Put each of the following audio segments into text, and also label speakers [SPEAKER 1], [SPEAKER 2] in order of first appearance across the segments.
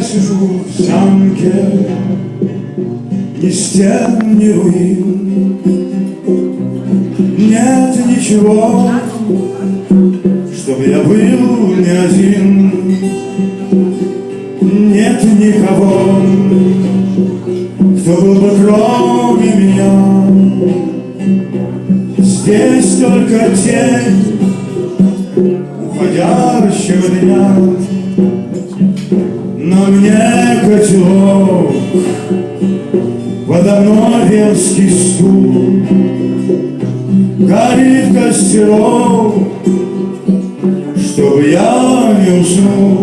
[SPEAKER 1] сижу в замке, ни стен, ни руин. Нет ничего, чтобы я был не один. Нет никого, кто был бы кроме меня. Здесь только тень уходящего дня. На мне котелок, подо мной венский стул. Горит костерок, чтобы я не уснул.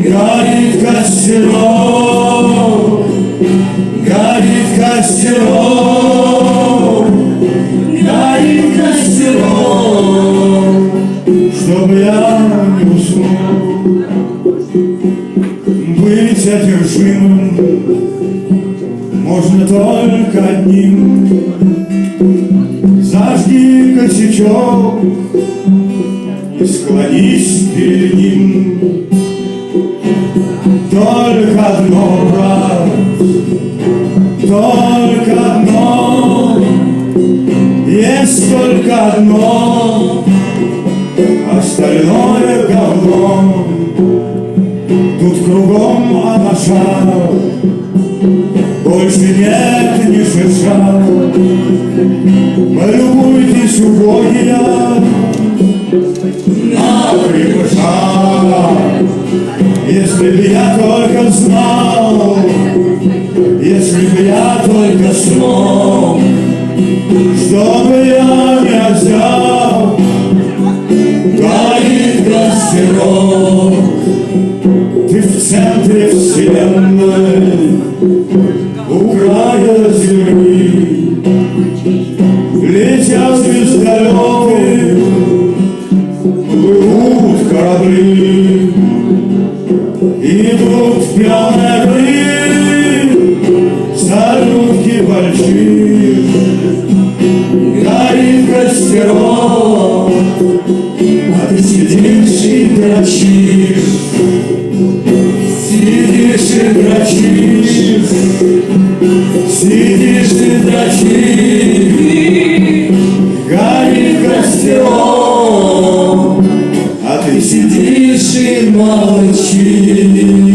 [SPEAKER 1] Горит костерок, горит костерок, горит костерок, чтобы я не уснул. Быть одержимым можно только одним. Зажги косячок и склонись перед ним. Только одно, брат, только одно, есть только одно, остальное говно. Тут кругом анаша, больше нет ни шиша. Полюбуйтесь, убогие, на крепыша. Если б я только знал, если б я только смог, чтобы я не взял, горит костерок. Ты в центре вселенной, у края земли. Летят звездолеты, плывут корабли. Идут пионеры, салютки большие. Горит костерок, а ты сидишь и дрочишь. Сидишь и дрочишь, сидишь и дрочишь. Горит костерок, а ты сидишь и молчишь.